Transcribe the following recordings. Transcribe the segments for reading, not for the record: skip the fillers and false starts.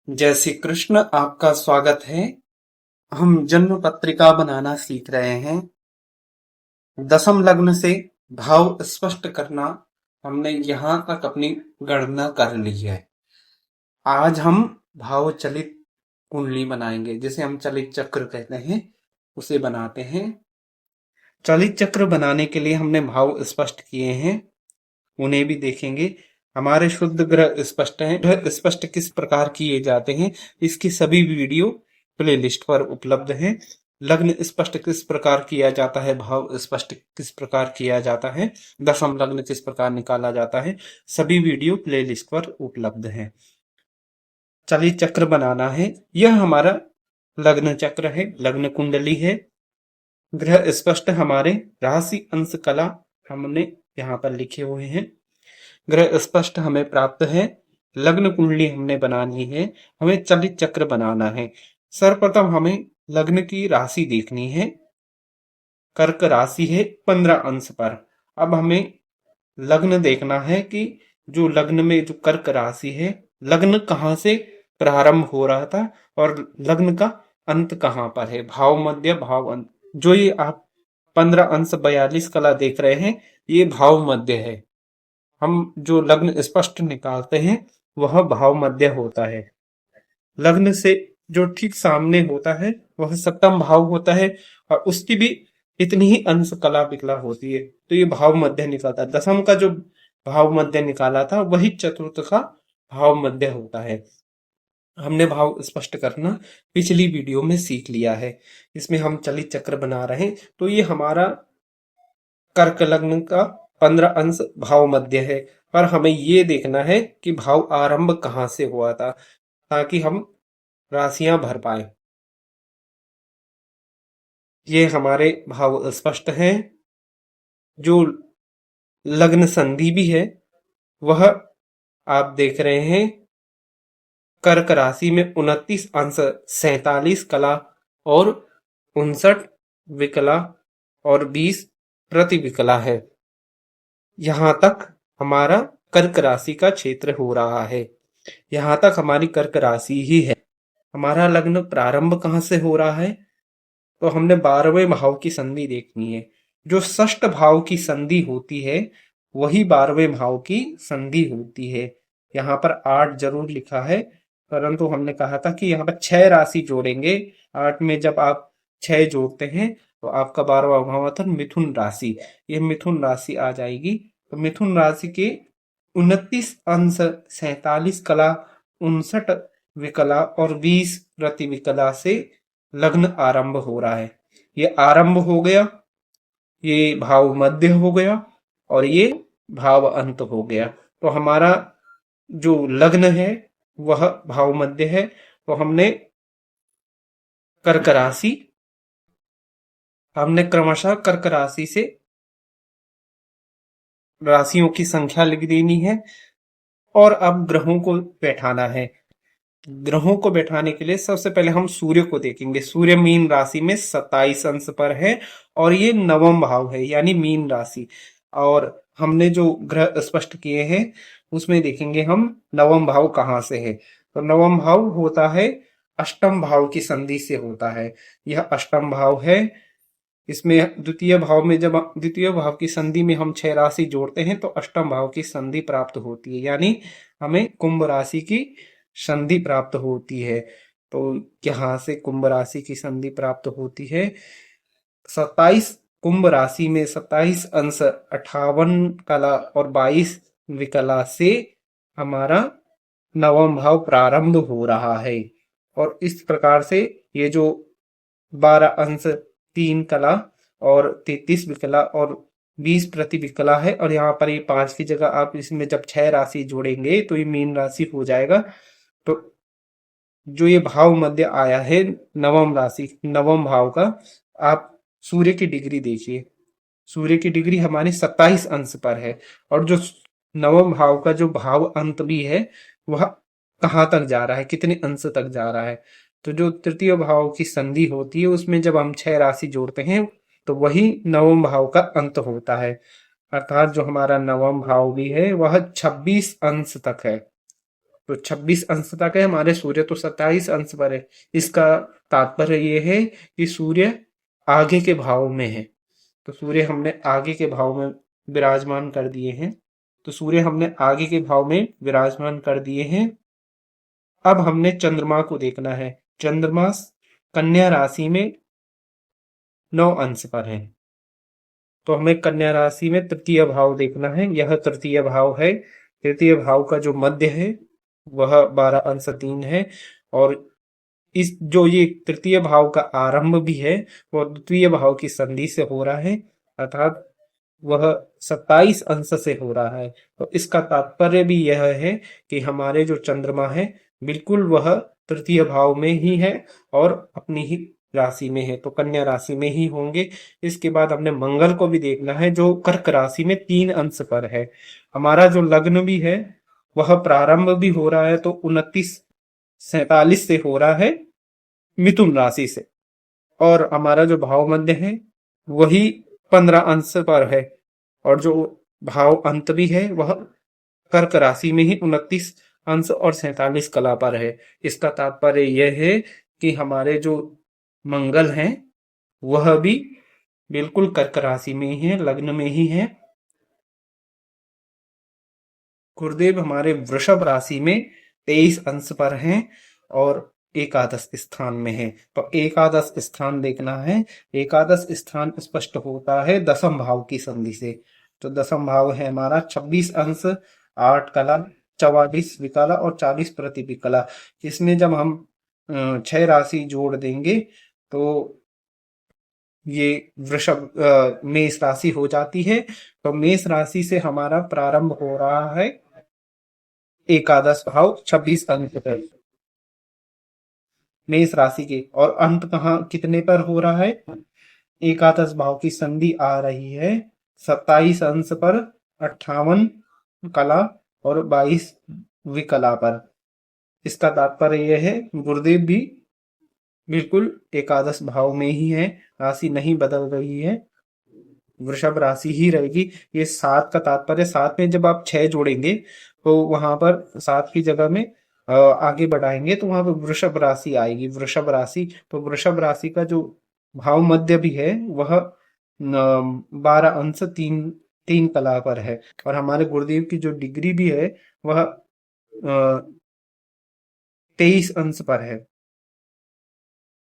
जय श्री कृष्ण। आपका स्वागत है। हम जन्म पत्रिका बनाना सीख रहे हैं। दशम लग्न से भाव स्पष्ट करना हमने यहाँ तक अपनी गणना कर ली है। आज हम भाव चलित कुंडली बनाएंगे, जिसे हम चलित चक्र कहते हैं, उसे बनाते हैं। चलित चक्र बनाने के लिए हमने भाव स्पष्ट किए हैं, उन्हें भी देखेंगे। हमारे शुद्ध ग्रह स्पष्ट हैं। ग्रह स्पष्ट किस प्रकार किए जाते हैं, इसकी सभी वीडियो प्लेलिस्ट पर उपलब्ध हैं। लग्न स्पष्ट किस प्रकार किया जाता है, भाव स्पष्ट किस प्रकार किया जाता है, दशम लग्न किस प्रकार निकाला जाता है, सभी वीडियो प्लेलिस्ट पर उपलब्ध हैं। चलिए चक्र बनाना है। यह हमारा लग्न चक्र है, लग्न कुंडली है। ग्रह स्पष्ट हमारे राशि अंश कला हमने यहाँ पर लिखे हुए हैं। ग्रह स्पष्ट हमें प्राप्त है। लग्न कुंडली हमने बनानी है। हमें चलित चक्र बनाना है। सर्वप्रथम हमें लग्न की राशि देखनी है। कर्क राशि है 15 अंश पर। अब हमें लग्न देखना है कि जो लग्न में जो कर्क राशि है, लग्न कहाँ से प्रारंभ हो रहा था और लग्न का अंत कहाँ पर है, भाव मध्य भाव अंत। जो ये आप 15 अंश 42 कला देख रहे हैं, ये भाव मध्य है। हम जो लग्न स्पष्ट निकालते हैं वह भाव मध्य होता है। लग्न से जो ठीक सामने होता है वह सप्तम भाव होता है और उसकी भी इतनी ही अंश कला विकला होती है, तो ये भाव मध्य निकलता है। दशम का जो भाव मध्य निकाला था वही चतुर्थ का भाव मध्य होता है। हमने भाव स्पष्ट करना पिछली वीडियो में सीख लिया है। इसमें हम चलित चक्र बना रहे हैं। तो ये हमारा कर्क लग्न का 15 अंश भाव मध्य है, पर हमें ये देखना है कि भाव आरंभ कहाँ से हुआ था, ताकि हम राशियां भर पाए। ये हमारे भाव स्पष्ट हैं। जो लग्न संधि भी है वह आप देख रहे हैं। कर्क राशि में 29 अंश 47 कला और 59 विकला और 20 प्रति विकला है। यहां तक हमारा कर्क राशि का क्षेत्र हो रहा है। यहां तक हमारी कर्क राशि ही है। हमारा लग्न प्रारंभ कहां से हो रहा है, तो हमने 12वें भाव की संधि देखनी है। जो षष्ठ भाव की संधि होती है वही 12वें भाव की संधि होती है। यहाँ पर 8 जरूर लिखा है, परंतु हमने कहा था कि यहाँ पर 6 राशि जोड़ेंगे। 8 में जब आप 6 जोड़ते हैं तो आपका 12वां भाव आता है मिथुन राशि। यह मिथुन राशि आ जाएगी। तो मिथुन राशि के 29 अंश 47 कला 59 विकला और 20 प्रति विकला से लग्न आरंभ हो रहा है। ये आरंभ हो गया, ये भाव मध्य हो गया और ये भाव अंत हो गया। तो हमारा जो लग्न है वह भाव मध्य है। तो हमने कर्क राशि, हमने क्रमशः कर्क राशि से राशियों की संख्या लिख देनी है और अब ग्रहों को बैठाना है। ग्रहों को बैठाने के लिए सबसे पहले हम सूर्य को देखेंगे। सूर्य मीन राशि में 27 अंश पर है और ये नवम भाव है, यानी मीन राशि। और हमने जो ग्रह स्पष्ट किए हैं उसमें देखेंगे हम नवम भाव कहाँ से है। तो नवम भाव होता है अष्टम भाव की संधि से होता है। यह अष्टम भाव है। इसमें द्वितीय भाव में जब द्वितीय भाव की संधि में हम 6 राशि जोड़ते हैं तो अष्टम भाव की संधि प्राप्त होती है, यानी हमें कुंभ राशि की संधि प्राप्त होती है। तो यहाँ से कुंभ राशि की संधि प्राप्त होती है। 27 कुंभ राशि में 27 अंश 58 कला और 22 विकला से हमारा नवम भाव प्रारंभ हो रहा है। और इस प्रकार से ये जो 12 अंश 3 कला और 33 विकला और 20 प्रति विकला है, और यहाँ पर ये 5 की जगह आप इसमें जब 6 राशि जोड़ेंगे तो ये मीन राशि हो जाएगा। तो जो ये भाव मध्य आया है नवम राशि नवम भाव का, आप सूर्य की डिग्री देखिए। सूर्य की डिग्री हमारे 27 अंश पर है और जो नवम भाव का जो भाव अंत भी है वह कहाँ तक जा रहा है, कितने अंश तक जा रहा है। तो जो तृतीय भाव की संधि होती है उसमें जब हम 6 राशि जोड़ते हैं तो वही नवम भाव का अंत होता है। अर्थात जो हमारा नवम भाव भी है वह 26 अंश तक है। तो 26 अंश तक है, हमारे सूर्य तो 27 अंश पर है। इसका तात्पर्य ये है कि सूर्य आगे के भाव में है। तो सूर्य हमने आगे के भाव में विराजमान कर दिए हैं। तो सूर्य हमने आगे के भाव में विराजमान कर दिए हैं। अब हमने चंद्रमा को देखना है। चंद्रमा कन्या राशि में 9 अंश पर है। तो हमें कन्या राशि में तृतीय भाव देखना है। यह तृतीय भाव है। तृतीय भाव का जो मध्य है वह 12 अंश 3 है। और इस जो ये तृतीय भाव का आरंभ भी है वह द्वितीय भाव की संधि से हो रहा है, अर्थात वह 27 अंश से हो रहा है। तो इसका तात्पर्य भी यह है कि हमारे जो चंद्रमा है बिल्कुल वह तृतीय भाव में ही है और अपनी ही राशि में है, तो कन्या राशि में ही होंगे। इसके बाद हमने मंगल को भी देखना है जो कर्क राशि में 3 अंश पर है। हमारा जो लग्न भी है वह प्रारंभ भी हो रहा है, तो 29-47 से हो रहा है मिथुन राशि से। और हमारा जो भाव मध्य है वही 15 अंश पर है। और जो भाव अंत भी है वह कर्क राशि में ही 29 अंश और 47 कला पर है। इसका तात्पर्य यह है कि हमारे जो मंगल हैं वह भी बिल्कुल कर्क राशि में ही है, लग्न में ही है। गुरुदेव हमारे वृषभ राशि में 23 अंश पर हैं और एकादश स्थान में है। तो एकादश स्थान देखना है। एकादश स्थान स्पष्ट होता है दसम भाव की संधि से। तो दसम भाव है हमारा 26 अंश, 8 कला, 44 विकला और 40 प्रतिविकला। इसमें जब हम 6 राशि जोड़ देंगे तो ये वृषभ मेष राशि हो जाती है। तो मेष राशि से हमारा प्रारंभ हो रहा है एकादश भाव 26 अंक पर मेष राशि के, और अंत कहाँ कितने पर हो रहा है? एकादश भाव की संधि आ रही है 27 अंश पर, 58 कला और 22 विकला पर। इसका तात्पर्य यह है गुरुदेव भी बिल्कुल एकादश भाव में ही है, राशि नहीं बदल रही है, वृषभ राशि ही रहेगी। ये 7 का तात्पर्य 7 में जब आप 6 जोड़ेंगे तो वहां पर 7 की जगह में आगे बढ़ाएंगे तो वहां पर वृषभ राशि आएगी। वृषभ राशि, तो वृषभ राशि का जो भाव मध्य भी है वह 12 अंश 3 कला पर है। और हमारे गुरुदेव की जो डिग्री भी है वह 23 अंश पर है।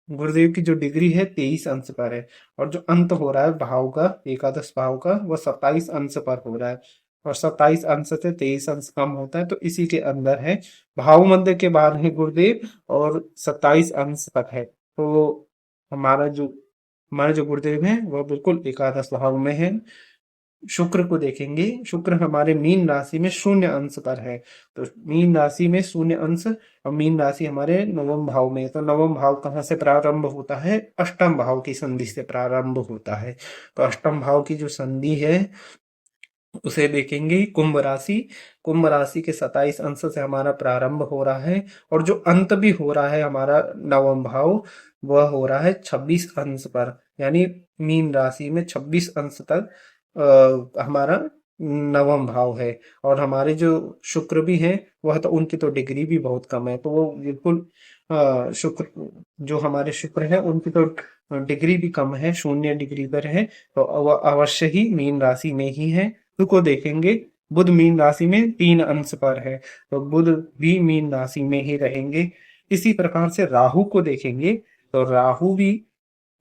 गुरुदेव की जो डिग्री है 23 अंश पर है। और जो अंत हो रहा है भाव का, एकादश भाव का, वह 27 अंश पर हो रहा है। और 27 अंश से 23 अंश कम होता है, तो इसी के अंदर है। भाव मध्य के बाद है गुरुदेव और 27 अंश तक है। तो हमारा जो हमारे जो गुरुदेव हैं वह बिल्कुल एकादश भाव में है। शुक्र को देखेंगे। शुक्र हमारे मीन राशि में 0 अंश पर है। तो मीन राशि में 0 अंश और मीन राशि हमारे नवम भाव में। तो नवम भाव कहाँ से प्रारंभ होता है? अष्टम भाव की संधि से प्रारंभ होता है। तो अष्टम भाव की जो संधि है उसे देखेंगे। कुंभ राशि, कुंभ राशि के 27 अंश से हमारा प्रारंभ हो रहा है और जो अंत भी हो रहा है हमारा नवम भाव वह हो रहा है 26 अंश पर। यानी मीन राशि में 26 अंश तक हमारा नवम भाव है। और हमारे जो शुक्र भी हैं वह तो उनकी तो डिग्री भी बहुत कम है, तो वो बिल्कुल शुक्र, जो हमारे शुक्र है उनकी तो डिग्री भी कम है, 0 डिग्री पर है। तो वह अवश्य ही मीन राशि में ही है। बुध को देखेंगे। बुध मीन राशि में 3 अंश पर है, तो बुध भी मीन राशि में ही रहेंगे। इसी प्रकार से राहु को देखेंगे तो राहु भी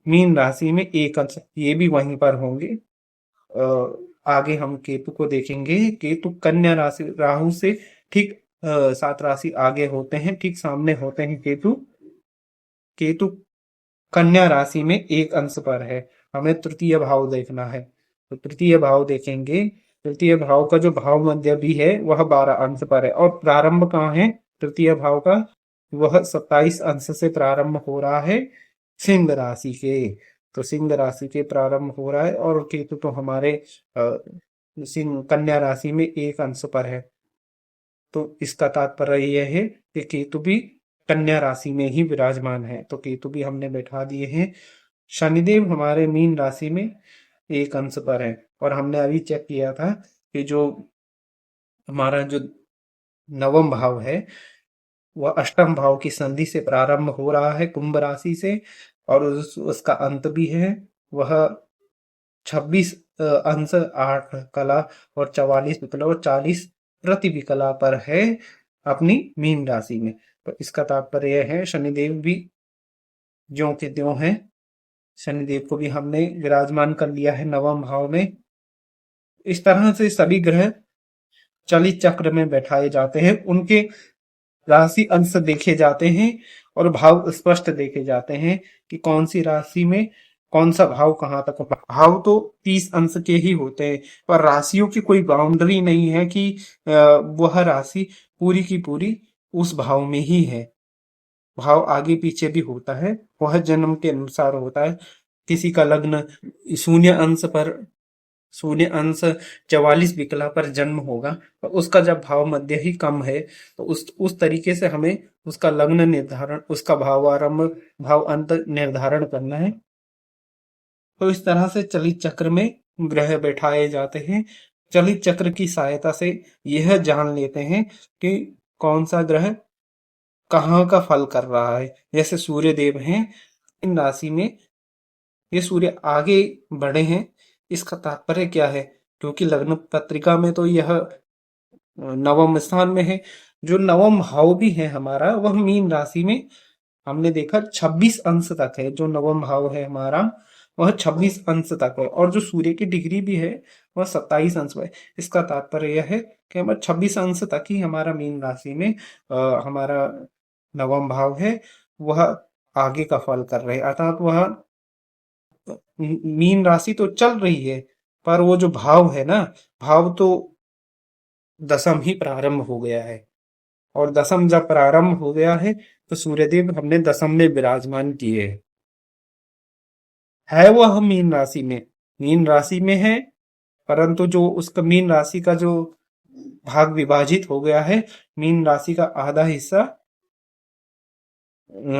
मीन राशि में 1 अंश, ये भी वहीं पर होंगे। आगे हम केतु को देखेंगे। केतु कन्या राशि, राहु से ठीक 7 राशि आगे होते हैं, ठीक सामने होते हैं केतु। केतु कन्या राशि में 1 अंश पर है। हमें तृतीय भाव देखना है, तो तृतीय भाव देखेंगे। तृतीय भाव का जो भाव मध्य भी है वह 12 अंश पर है। और प्रारंभ कहाँ है तृतीय भाव का? वह 27 अंश से प्रारंभ हो रहा है सिंह राशि के। तो सिंह राशि के प्रारंभ हो रहा है और केतु तो हमारे सिंह कन्या राशि में 1 अंश पर है। तो इसका तात्पर्य यह है कि केतु भी कन्या राशि में ही विराजमान है। तो केतु भी हमने बैठा दिए हैं। शनिदेव हमारे मीन राशि में 1 अंश पर है। और हमने अभी चेक किया था कि जो हमारा जो नवम भाव है वह अष्टम भाव की संधि से प्रारंभ हो रहा है कुंभ राशि से, और उसका अंत भी है वह 26 अंश 8 कला और 44 विकला और 40 प्रति विकला पर है अपनी मीन राशि में। तो इसका तात्पर्य यह है शनिदेव भी ज्यों के त्यों है, शनिदेव को भी हमने विराजमान कर लिया है नवम भाव में। इस तरह से सभी ग्रह चलित चक्र में बैठाए जाते हैं, उनके राशि अंश देखे जाते हैं और भाव स्पष्ट देखे जाते हैं कि कौन सी राशि में कौन सा भाव कहाँ तक। भाव तो 30 अंश के ही होते हैं, पर राशियों की कोई बाउंड्री नहीं है कि वह राशि पूरी की पूरी उस भाव में ही है। भाव आगे पीछे भी होता है, वह जन्म के अनुसार होता है। किसी का लग्न शून्य अंश पर, शून्य अंश 44 विकला पर जन्म होगा, और उसका जब भाव मध्य ही कम है तो उस तरीके से हमें उसका लग्न निर्धारण, उसका भाव आरंभ भाव अंत निर्धारण करना है। तो इस तरह से चलित चक्र में ग्रह बैठाए जाते हैं। चलित चक्र की सहायता से यह जान लेते हैं कि कौन सा ग्रह कहाँ का फल कर रहा है। जैसे सूर्य देव हैं इन राशि में, ये सूर्य आगे बढ़े हैं, इसका तात्पर्य क्या है? क्योंकि लग्न पत्रिका में तो यह नवम स्थान में है। जो नवम भाव भी है हमारा वह मीन राशि में हमने देखा 26 अंश तक है। जो नवम भाव है हमारा वह 26 अंश तक है, और जो सूर्य की डिग्री भी है वह 27 अंश है। इसका तात्पर्य यह है कि हमारा 26 अंश तक ही हमारा मीन राशि में हमारा नवम भाव है, वह आगे का फल कर रहे, अर्थात वह मीन राशि तो चल रही है, पर वो जो भाव है ना, भाव तो दशम ही प्रारंभ हो गया है। और दशम जब प्रारंभ हो गया है तो सूर्यदेव हमने दशम में विराजमान किए है वह मीन राशि में, मीन राशि में है, परंतु जो उसका मीन राशि का जो भाग विभाजित हो गया है, मीन राशि का आधा हिस्सा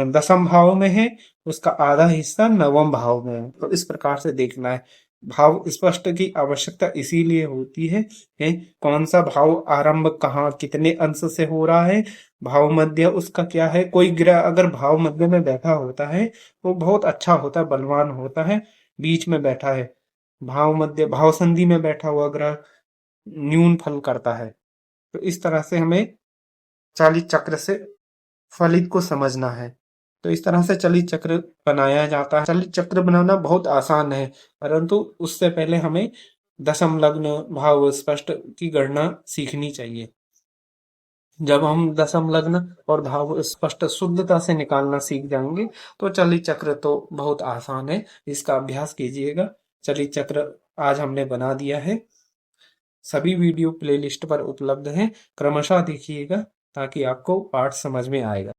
दशम भाव में है, उसका आधा हिस्सा नवम भाव में है। तो इस प्रकार से देखना है। भाव स्पष्ट की आवश्यकता इसीलिए होती है कि कौन सा भाव आरंभ कहाँ कितने अंश से हो रहा है, भाव मध्य उसका क्या है। कोई ग्रह अगर भाव मध्य में बैठा होता है तो बहुत अच्छा होता है, बलवान होता है। बीच में बैठा है, भाव मध्य भाव संधि में बैठा हुआ ग्रह न्यून फल करता है। तो इस तरह से हमें चालीस चक्र से फलित को समझना है। तो इस तरह से चलित चक्र बनाया जाता है। चलित चक्र बनाना बहुत आसान है, परंतु उससे पहले हमें दशम लग्न भाव स्पष्ट की गणना सीखनी चाहिए। जब हम दशम लग्न और भाव स्पष्ट शुद्धता से निकालना सीख जाएंगे तो चलित चक्र तो बहुत आसान है, इसका अभ्यास कीजिएगा। चलित चक्र आज हमने बना दिया है, सभी वीडियो प्लेलिस्ट पर उपलब्ध हैं, क्रमशः देखिएगा ताकि आपको पाठ समझ में आएगा।